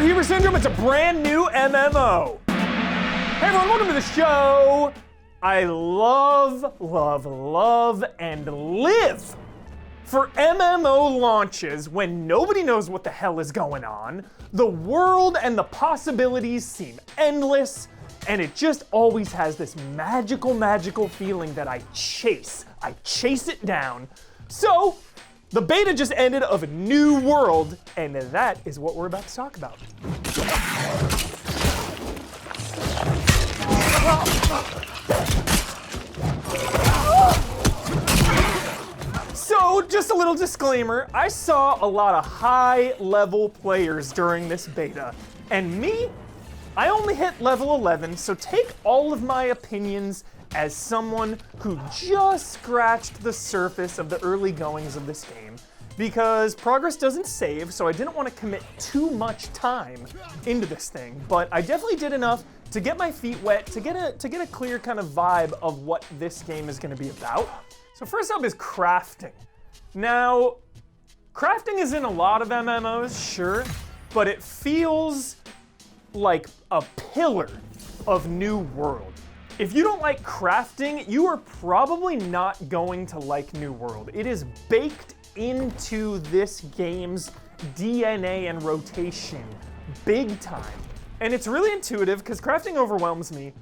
of Hubris Syndrome. It's a brand new MMO. Hey everyone, welcome to the show. I love, and live for MMO launches when nobody knows what the hell is going on. The world and the possibilities seem endless, and it just always has this magical feeling that I chase. I chase it down. So, the beta just ended of a New World, and that is what we're about to talk about. So, just a little disclaimer, I saw a lot of high-level players during this beta, and me, I only hit level 11, so take all of my opinions as someone who just scratched the surface of the early goings of this game, because progress doesn't save, so I didn't want to commit too much time into this thing, but I definitely did enough to get my feet wet, to get a clear kind of vibe of what this game is going to be about. So first up is crafting. Now, crafting is in a lot of MMOs, sure, but it feels like a pillar of New World. If you don't like crafting, you are probably not going to like New World. It is baked into this game's DNA and rotation big time. And it's really intuitive because crafting overwhelms me,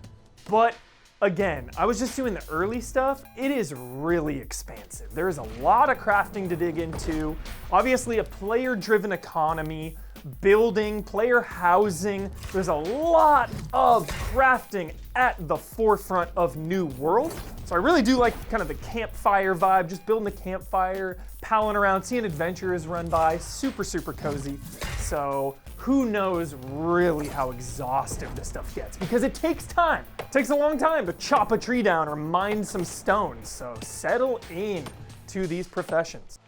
but again, I was just doing the early stuff. It is really expansive. There is a lot of crafting to dig into. Obviously a player-driven economy, building, player housing. There's a lot of crafting at the forefront of New World. So I really do like kind of the campfire vibe, just building the campfire, palling around, seeing adventurers run by, super cozy. So who knows really how exhaustive this stuff gets, because it takes time. It takes a long time to chop a tree down or mine some stones. So settle in to these professions.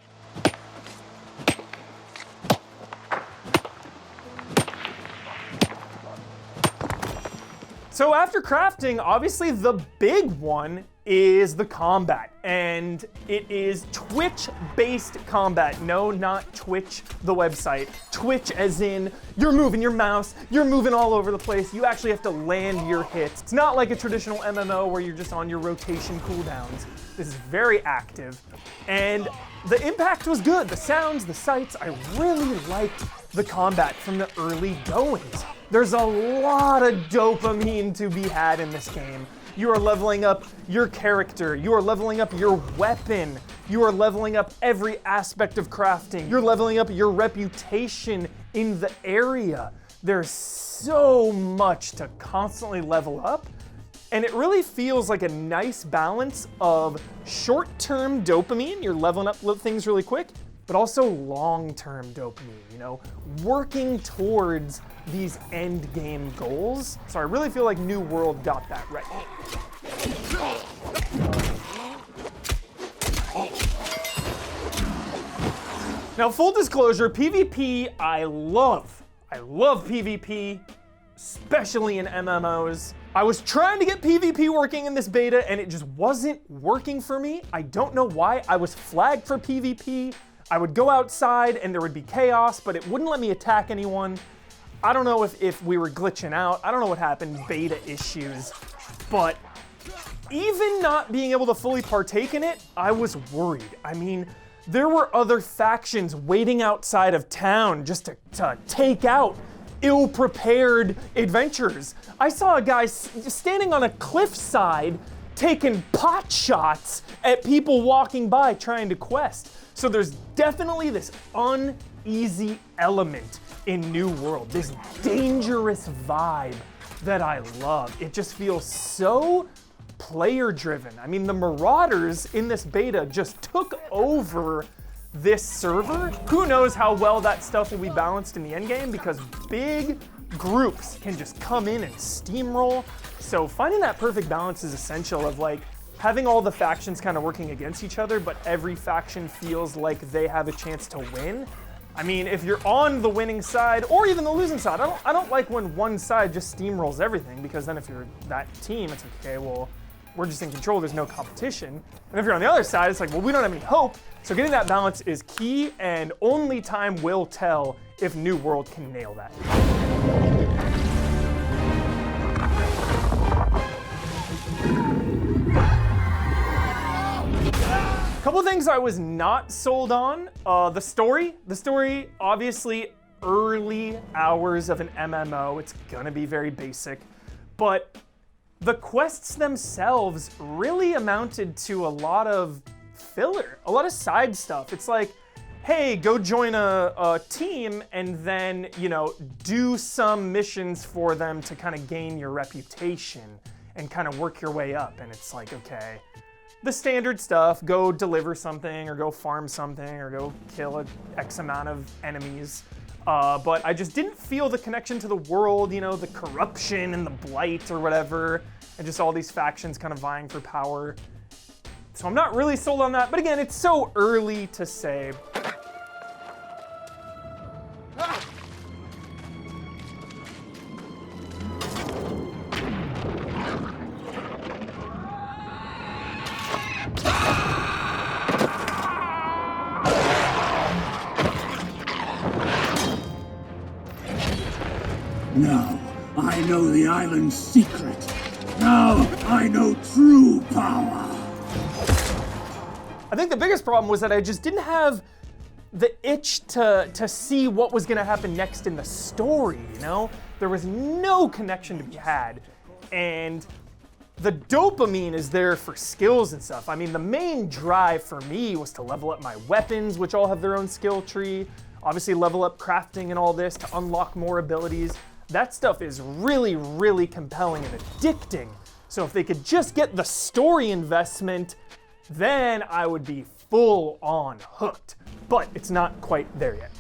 So after crafting, obviously the big one is the combat, and it is Twitch-based combat. No, not Twitch, the website. Twitch as in, you're moving your mouse, you're moving all over the place, you actually have to land your hits. It's not like a traditional MMO where you're just on your rotation cooldowns. This is very active, and the impact was good. The sounds, the sights, I really liked the combat from the early goings. There's a lot of dopamine to be had in this game. You are leveling up your character, you are leveling up your weapon, you are leveling up every aspect of crafting, you're leveling up your reputation in the area. There's so much to constantly level up, and it really feels like a nice balance of short-term dopamine, you're leveling up things really quick, but also long-term dopamine, you know, working towards these end game goals. So I really feel like New World got that right. Now, full disclosure, PvP, I love PvP, especially in MMOs. I was trying to get PvP working in this beta and it just wasn't working for me. I don't know why. I was flagged for PvP. I would go outside and there would be chaos, but it wouldn't let me attack anyone. I don't know if we were glitching out. I don't know what happened, beta issues. But even not being able to fully partake in it, I was worried. I mean, there were other factions waiting outside of town just to take out ill-prepared adventurers. I saw a guy standing on a cliffside taking pot shots at people walking by trying to quest. So there's definitely this uneasy element in New World, this dangerous vibe that I love. It just feels so player-driven. I mean, the Marauders in this beta just took over this server. Who knows how well that stuff will be balanced in the endgame, because big groups can just come in and steamroll. So finding that perfect balance is essential, of like having all the factions kind of working against each other, but every faction feels like they have a chance to win. I mean, if you're on the winning side or even the losing side, I don't like when one side just steamrolls everything, because then if you're that team, it's like, okay, well, we're just in control, there's no competition. And if you're on the other side, it's like, well, we don't have any hope. So getting that balance is key, and only time will tell if New World can nail that. Couple things I was not sold on. The story, obviously early hours of an MMO, it's gonna be very basic, but the quests themselves really amounted to a lot of filler, a lot of side stuff. It's like, hey, go join a team and then, you know, do some missions for them to kind of gain your reputation and kind of work your way up. And it's like, okay, the standard stuff, go deliver something or go farm something or go kill a X amount of enemies. But I just didn't feel the connection to the world, you know, the corruption and the blight or whatever, and just all these factions kind of vying for power. So I'm not really sold on that, but again, it's so early to say. Now, I know the island's secret. Now, I know true power. I think the biggest problem was that I just didn't have the itch to see what was gonna happen next in the story, you know? There was no connection to be had. And the dopamine is there for skills and stuff. I mean, the main drive for me was to level up my weapons, which all have their own skill tree. Obviously level up crafting and all this to unlock more abilities. That stuff is really, really compelling and addicting. So if they could just get the story investment, then I would be full on hooked. But it's not quite there yet.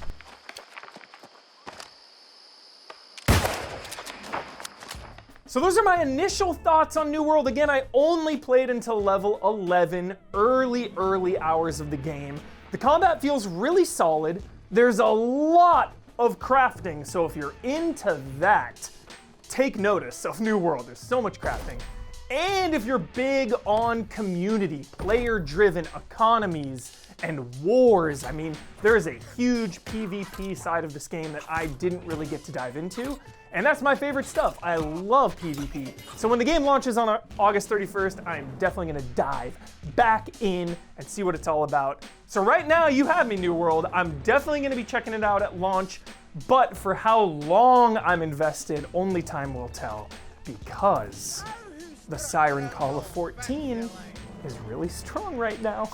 So those are my initial thoughts on New World. Again, I only played until level 11, early hours of the game. The combat feels really solid. There's a lot of crafting, so if you're into that, take notice of New World. There's so much crafting. And if you're big on community, player-driven economies, and wars, I mean, there is a huge PvP side of this game that I didn't really get to dive into, and that's my favorite stuff. I love PvP. So when the game launches on August 31st, I'm definitely gonna dive back in and see what it's all about. So right now, you have me, New World. I'm definitely gonna be checking it out at launch, but for how long I'm invested, only time will tell, because the Siren Call of 14 is really strong right now.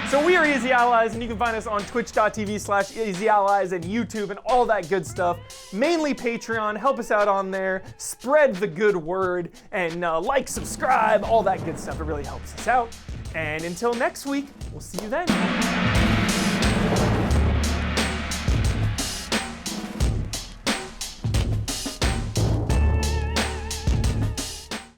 So we are Easy Allies, and you can find us on twitch.tv/EasyAllies and YouTube and all that good stuff. Mainly Patreon, help us out on there, spread the good word, and like, subscribe, all that good stuff. It really helps us out. And until next week, we'll see you then.